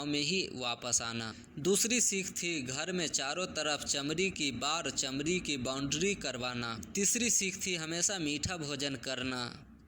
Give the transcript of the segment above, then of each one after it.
छाँव में ही वापस आना। दूसरी सीख थी घर में चारों तरफ चमड़ी की बार, चमड़ी की बाउंड्री करवाना। तीसरी सीख थी हमेशा मीठा भोजन करना।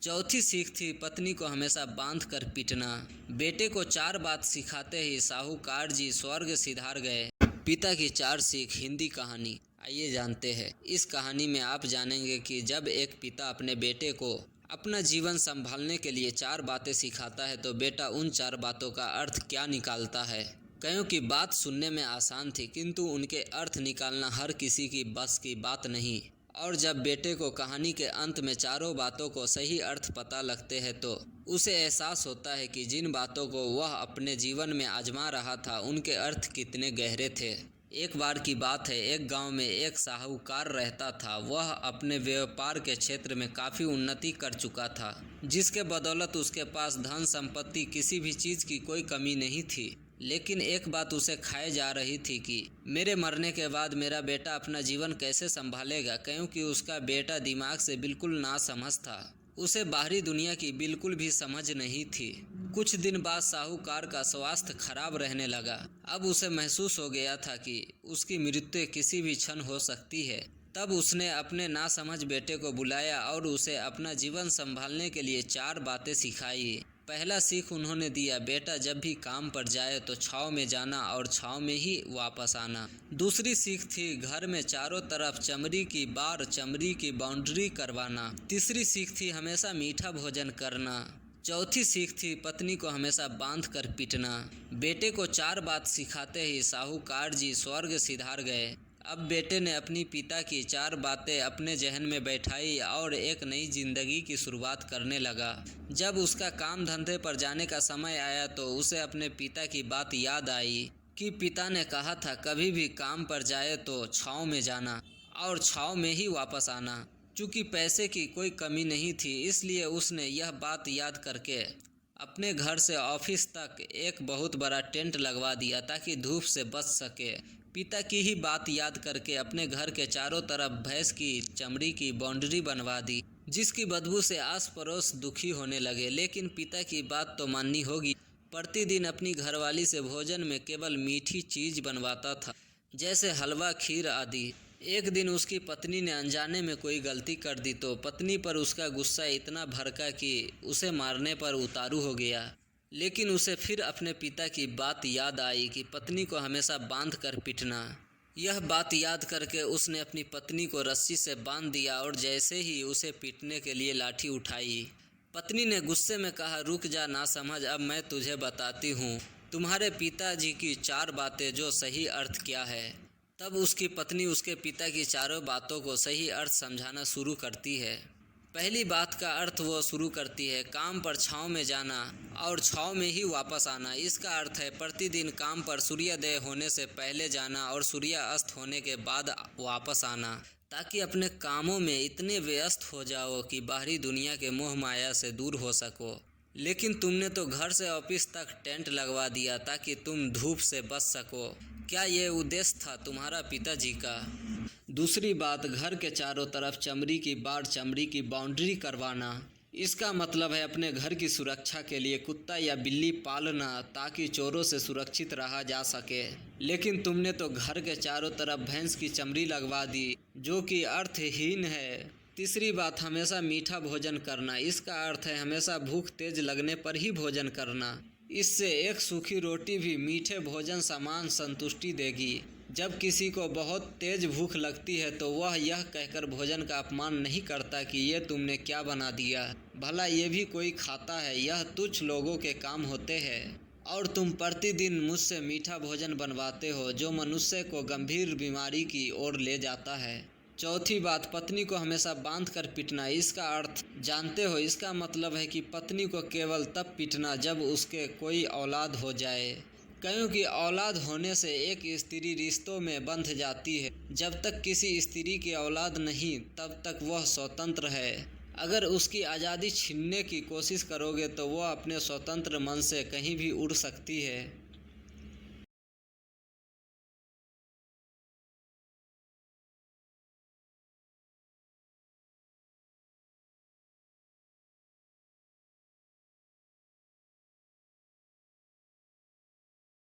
चौथी सीख थी पत्नी को हमेशा बांध कर पीटना। बेटे को 4 बात सिखाते ही साहूकार जी स्वर्ग सिधार गए। पिता की 4 सीख हिंदी कहानी, आइए जानते हैं। इस कहानी में आप जानेंगे कि जब एक पिता अपने बेटे को अपना जीवन संभालने के लिए 4 बातें सिखाता है तो बेटा उन 4 बातों का अर्थ क्या निकालता है। कईयों की बात सुनने में आसान थी, किंतु उनके अर्थ निकालना हर किसी की बस की बात नहीं। और जब बेटे को कहानी के अंत में चारों बातों को सही अर्थ पता लगते हैं तो उसे एहसास होता है कि जिन बातों को वह अपने जीवन में आजमा रहा था उनके अर्थ कितने गहरे थे। एक बार की बात है, एक गांव में एक साहूकार रहता था। वह अपने व्यापार के क्षेत्र में काफ़ी उन्नति कर चुका था, जिसके बदौलत उसके पास धन संपत्ति किसी भी चीज़ की कोई कमी नहीं थी। लेकिन एक बात उसे खाए जा रही थी कि मेरे मरने के बाद मेरा बेटा अपना जीवन कैसे संभालेगा, क्योंकि उसका बेटा दिमाग से बिल्कुल नासमझ था। उसे बाहरी दुनिया की बिल्कुल भी समझ नहीं थी। कुछ दिन बाद साहूकार का स्वास्थ्य खराब रहने लगा। अब उसे महसूस हो गया था कि उसकी मृत्यु किसी भी क्षण हो सकती है। तब उसने अपने नासमझ बेटे को बुलाया और उसे अपना जीवन संभालने के लिए 4 बातें सिखाई। पहला सीख उन्होंने दिया, बेटा जब भी काम पर जाए तो छाँव में जाना और छाँव में ही वापस आना। दूसरी सीख थी घर में चारों तरफ चमड़ी की बार, चमड़ी की बाउंड्री करवाना। तीसरी सीख थी हमेशा मीठा भोजन करना। चौथी सीख थी पत्नी को हमेशा बांध कर पीटना। बेटे को 4 बात सिखाते ही साहूकार जी स्वर्ग सिधार गए। अब बेटे ने अपनी पिता की 4 बातें अपने जहन में बैठाई और एक नई जिंदगी की शुरुआत करने लगा। जब उसका काम धंधे पर जाने का समय आया तो उसे अपने पिता की बात याद आई कि पिता ने कहा था कभी भी काम पर जाए तो छाँव में जाना और छाँव में ही वापस आना। चूँकि पैसे की कोई कमी नहीं थी, इसलिए उसने यह बात याद करके अपने घर से ऑफिस तक एक बहुत बड़ा टेंट लगवा दिया ताकि धूप से बच सके। पिता की ही बात याद करके अपने घर के चारों तरफ भैंस की चमड़ी की बाउंड्री बनवा दी, जिसकी बदबू से आस पड़ोस दुखी होने लगे। लेकिन पिता की बात तो माननी होगी। प्रतिदिन अपनी घरवाली से भोजन में केवल मीठी चीज़ बनवाता था, जैसे हलवा, खीर आदि। एक दिन उसकी पत्नी ने अनजाने में कोई गलती कर दी तो पत्नी पर उसका गुस्सा इतना भड़का कि उसे मारने पर उतारू हो गया। लेकिन उसे फिर अपने पिता की बात याद आई कि पत्नी को हमेशा बांध कर पीटना। यह बात याद करके उसने अपनी पत्नी को रस्सी से बांध दिया और जैसे ही उसे पीटने के लिए लाठी उठाई, पत्नी ने गुस्से में कहा, रुक जा नासमझ, अब मैं तुझे बताती हूँ तुम्हारे पिताजी की 4 बातें जो सही अर्थ क्या है। तब उसकी पत्नी उसके पिता की 4 बातों को सही अर्थ समझाना शुरू करती है। पहली बात का अर्थ वो शुरू करती है, काम पर छाँव में जाना और छाँव में ही वापस आना। इसका अर्थ है प्रतिदिन काम पर सूर्योदय होने से पहले जाना और सूर्यास्त होने के बाद वापस आना, ताकि अपने कामों में इतने व्यस्त हो जाओ कि बाहरी दुनिया के मोह माया से दूर हो सको। लेकिन तुमने तो घर से ऑफिस तक टेंट लगवा दिया ताकि तुम धूप से बच सको। क्या ये उद्देश्य था तुम्हारा पिताजी का? दूसरी बात, घर के चारों तरफ चमड़ी की बाड़, चमड़ी की बाउंड्री करवाना। इसका मतलब है अपने घर की सुरक्षा के लिए कुत्ता या बिल्ली पालना ताकि चोरों से सुरक्षित रहा जा सके। लेकिन तुमने तो घर के चारों तरफ भैंस की चमड़ी लगवा दी, जो कि अर्थहीन है। तीसरी बात, हमेशा मीठा भोजन करना। इसका अर्थ है हमेशा भूख तेज लगने पर ही भोजन करना। इससे एक सूखी रोटी भी मीठे भोजन समान संतुष्टि देगी। जब किसी को बहुत तेज भूख लगती है तो वह यह कहकर भोजन का अपमान नहीं करता कि ये तुमने क्या बना दिया, भला ये भी कोई खाता है, यह तुच्छ लोगों के काम होते हैं। और तुम प्रतिदिन मुझसे मीठा भोजन बनवाते हो जो मनुष्य को गंभीर बीमारी की ओर ले जाता है। चौथी बात, पत्नी को हमेशा बांध कर पीटना। इसका अर्थ जानते हो, इसका मतलब है कि पत्नी को केवल तब पीटना जब उसके कोई औलाद हो जाए, क्योंकि औलाद होने से एक स्त्री रिश्तों में बंध जाती है। जब तक किसी स्त्री की औलाद नहीं तब तक वह स्वतंत्र है। अगर उसकी आज़ादी छीनने की कोशिश करोगे तो वह अपने स्वतंत्र मन से कहीं भी उड़ सकती है।